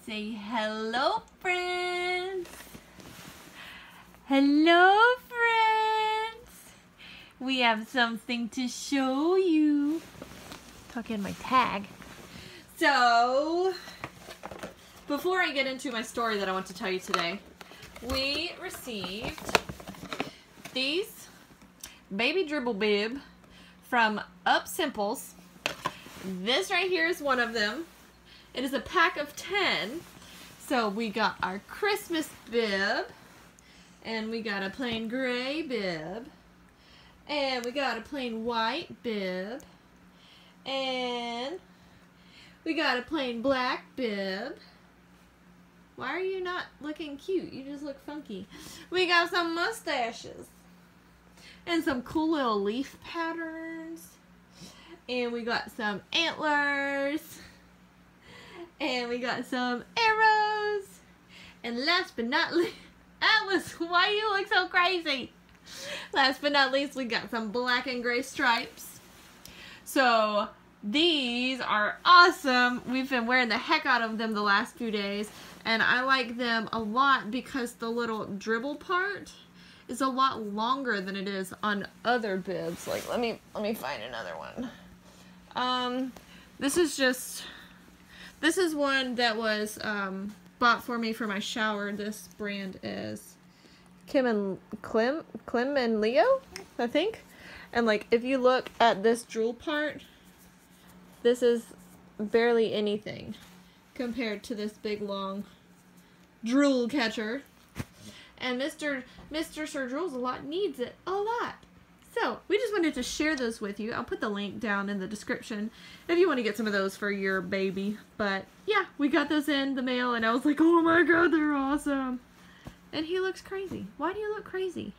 Say hello, friends. Hello, friends. We have something to show you. Tuck in my tag. So, before I get into my story that I want to tell you today, we received these baby dribble bib from Up Simples. This right here is one of them. It is a pack of 10. So we got our Christmas bib, and we got a plain gray bib, and we got a plain white bib, and we got a plain black bib. Why are you not looking cute? You just look funky. We got some mustaches and some cool little leaf patterns, and we got some antlers, and we got some arrows, and last but not least, Atlas, why you look so crazy? Last but not least, we got some black and gray stripes. So these are awesome. We've been wearing the heck out of them the last few days, and I like them a lot because the little dribble part is a lot longer than it is on other bibs. Like, let me find another one. This is one that was bought for me for my shower. This brand is Clem and Leo, I think. And like, if you look at this jewel part, this is barely anything compared to this big long drool catcher. And Mr. Sir Drool's a lot needs it a lot. So we just wanted to share those with you. I'll put the link down in the description if you want to get some of those for your baby. But yeah, we got those in the mail, and I was like, oh my god, they're awesome. And he looks crazy. Why do you look crazy?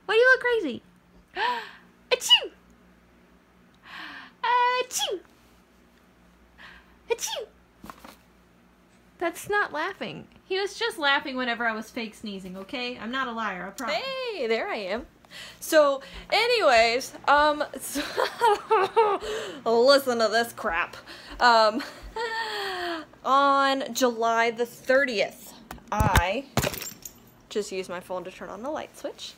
Why do you look crazy? Achoo! Achoo! Achoo! That's not laughing. He was just laughing whenever I was fake sneezing, okay? I'm not a liar, I promise. Hey, there I am. So, anyways, listen to this crap. On July the 30th, I just used my phone to turn on the light switch.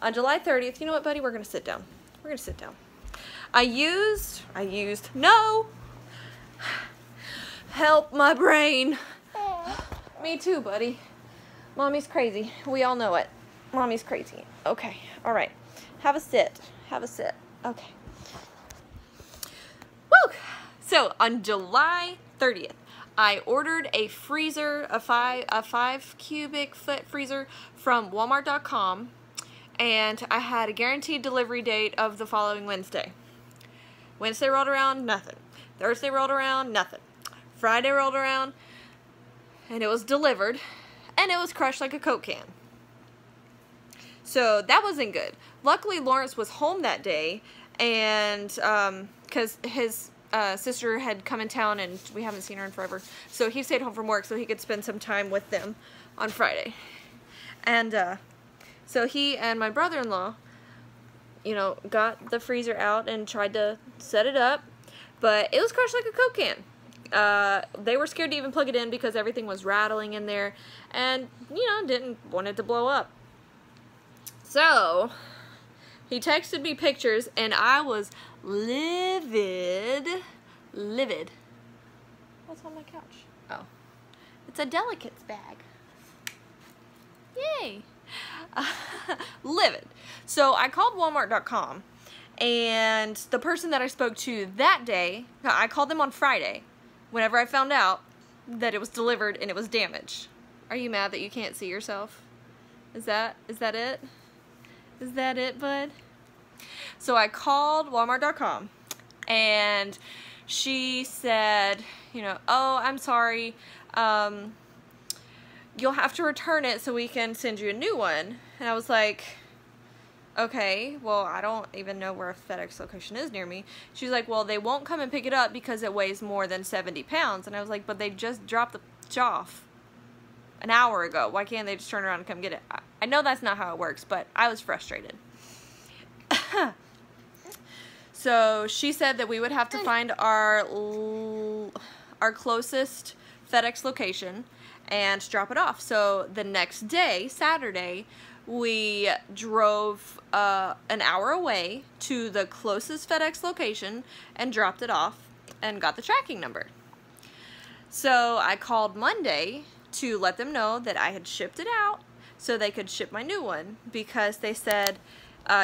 On July 30th, you know what, buddy? We're gonna sit down. We're gonna sit down. I used, no! Help my brain. Me too, buddy. Mommy's crazy. We all know it. Mommy's crazy. Okay. All right. Have a sit. Have a sit. Okay. Woo! So, on July 30th, I ordered a freezer, a 5 cubic foot freezer from Walmart.com, and I had a guaranteed delivery date of the following Wednesday. Wednesday rolled around, nothing. Thursday rolled around, nothing. Friday rolled around, and it was delivered, and it was crushed like a Coke can. So that wasn't good. Luckily, Lawrence was home that day, and because his sister had come in town, and we haven't seen her in forever, so he stayed home from work so he could spend some time with them on Friday. And so he and my brother-in-law, you know, got the freezer out and tried to set it up, but it was crushed like a Coke can. They were scared to even plug it in because everything was rattling in there, and, you know, didn't want it to blow up. So, he texted me pictures, and I was livid. Livid. What's on my couch? Oh. It's a Delicates bag. Yay. Livid. So, I called Walmart.com, and the person that I spoke to that day, I called them on Friday, whenever I found out that it was delivered and it was damaged. Are you mad that you can't see yourself? Is that it? Is that it, bud? So I called Walmart.com, and she said, you know, oh, I'm sorry, you'll have to return it so we can send you a new one. And I was like, okay, well, I don't even know where a FedEx location is near me. She's like, well, they won't come and pick it up because it weighs more than 70 pounds. And I was like, but they just dropped the off an hour ago. Why can't they just turn around and come get it? I know that's not how it works, but I was frustrated. So she said that we would have to find our closest FedEx location and drop it off. So the next day, Saturday, we drove an hour away to the closest FedEx location and dropped it off and got the tracking number. So I called Monday to let them know that I had shipped it out so they could ship my new one, because they said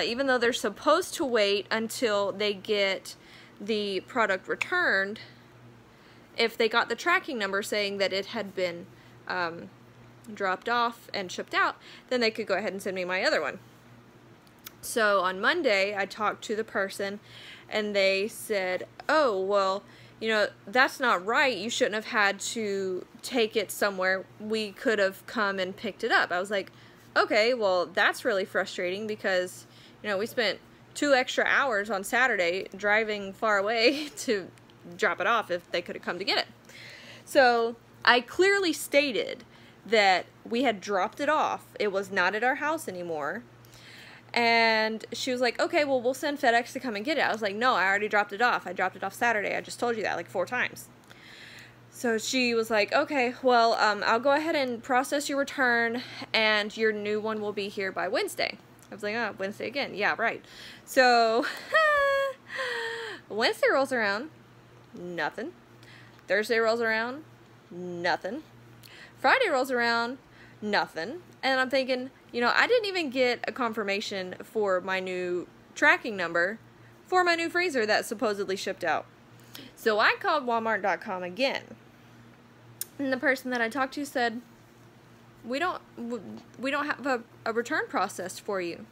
even though they're supposed to wait until they get the product returned, if they got the tracking number saying that it had been dropped off and shipped out, then they could go ahead and send me my other one. So on Monday, I talked to the person and they said, oh, well, you know, that's not right. You shouldn't have had to take it somewhere. We could have come and picked it up. I was like, okay, well, that's really frustrating because, you know, we spent 2 extra hours on Saturday driving far away to drop it off if they could have come to get it. So I clearly stated that we had dropped it off. It was not at our house anymore. And she was like, okay, well, we'll send FedEx to come and get it. I was like, no, I already dropped it off. I dropped it off Saturday. I just told you that like 4 times. So she was like, okay, well, I'll go ahead and process your return and your new one will be here by Wednesday. I was like, oh, Wednesday again. Yeah, right. So Wednesday rolls around, nothing. Thursday rolls around, nothing. Friday rolls around, nothing. And I'm thinking, you know, I didn't even get a confirmation for my new tracking number for my new freezer that supposedly shipped out. So I called Walmart.com again. And the person that I talked to said, we don't have a return process for you.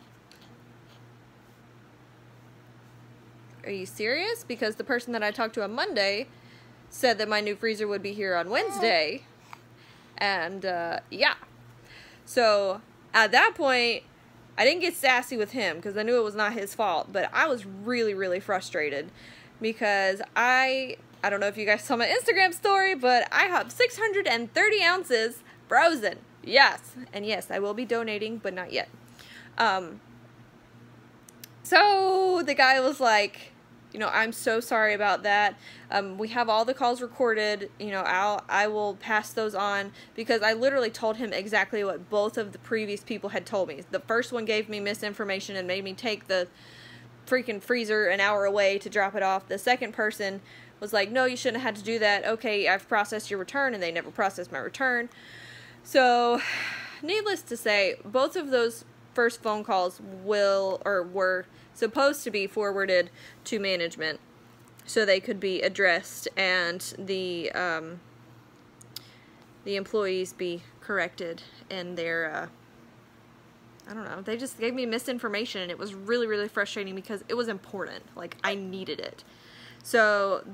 Are you serious? Because the person that I talked to on Monday said that my new freezer would be here on Wednesday. And, yeah. So, at that point, I didn't get sassy with him because I knew it was not his fault. But I was really, really frustrated because I don't know if you guys saw my Instagram story, but I have 630 ounces frozen. Yes. And yes, I will be donating, but not yet. So, the guy was like, you know, I'm so sorry about that. We have all the calls recorded. You know, I will pass those on, because I literally told him exactly what both of the previous people had told me. The first one gave me misinformation and made me take the freaking freezer an hour away to drop it off. The second person was like, no, you shouldn't have had to do that. Okay, I've processed your return, and they never processed my return. So, needless to say, both of those first phone calls were supposed to be forwarded to management so they could be addressed and the employees be corrected in their I don't know, they just gave me misinformation, and it was really, really frustrating because it was important. Like, I needed it. So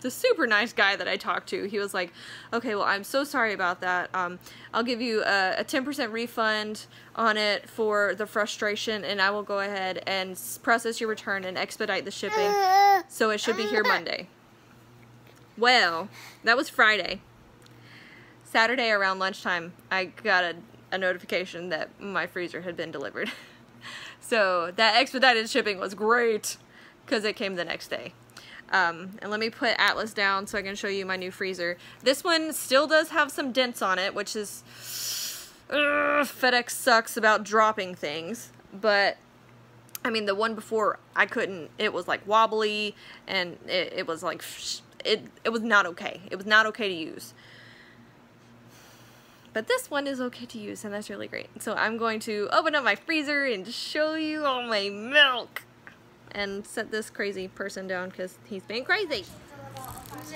the super nice guy that I talked to, he was like, okay, well, I'm so sorry about that. I'll give you a 10% refund on it for the frustration, and I will go ahead and process your return and expedite the shipping. So it should be here Monday. Well, that was Friday. Saturday around lunchtime, I got a notification that my freezer had been delivered. So that expedited shipping was great because it came the next day. And let me put Atlas down so I can show you my new freezer. This one still does have some dents on it, which is FedEx sucks about dropping things. But I mean, the one before, I couldn't. It was like wobbly, and it was like it was not okay. It was not okay to use. But this one is okay to use, and that's really great. So I'm going to open up my freezer and show you all my milk. And set this crazy person down because he's being crazy. So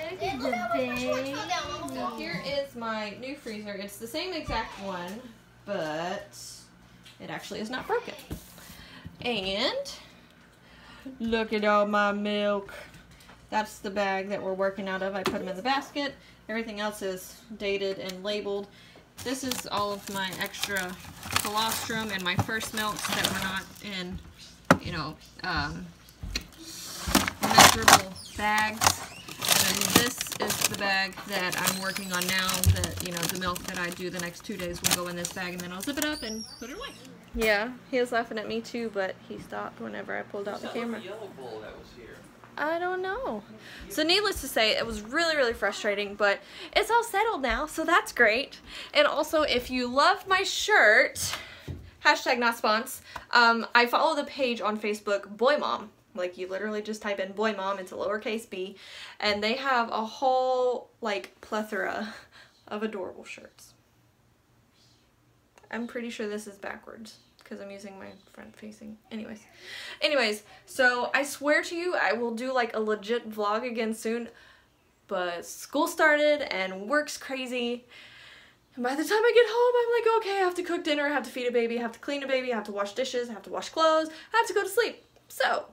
here is my new freezer. It's the same exact one, but it actually is not broken. And look at all my milk. That's the bag that we're working out of. I put them in the basket. Everything else is dated and labeled. This is all of my extra colostrum and my first milks that were not in, you know, measurable bags. And this is the bag that I'm working on now, that, you know, the milk that I do the next 2 days will go in this bag, and then I'll zip it up and put it away. Yeah, he was laughing at me too, but he stopped whenever I pulled out the camera. That was a yellow bowl that was here. I don't know. So needless to say, it was really, really frustrating, but it's all settled now, so that's great. And also, if you love my shirt, hashtag not spons, I follow the page on Facebook, Boy Mom. Like, you literally just type in Boy Mom, it's a lowercase b, and they have a whole, like, plethora of adorable shirts. I'm pretty sure this is backwards, because I'm using my front facing. Anyways, so I swear to you, I will do, like, a legit vlog again soon, but school started, and work's crazy. And by the time I get home, I'm like, okay, I have to cook dinner, I have to feed a baby, I have to clean a baby, I have to wash dishes, I have to wash clothes, I have to go to sleep. So,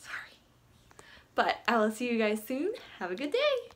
sorry. But I will see you guys soon. Have a good day.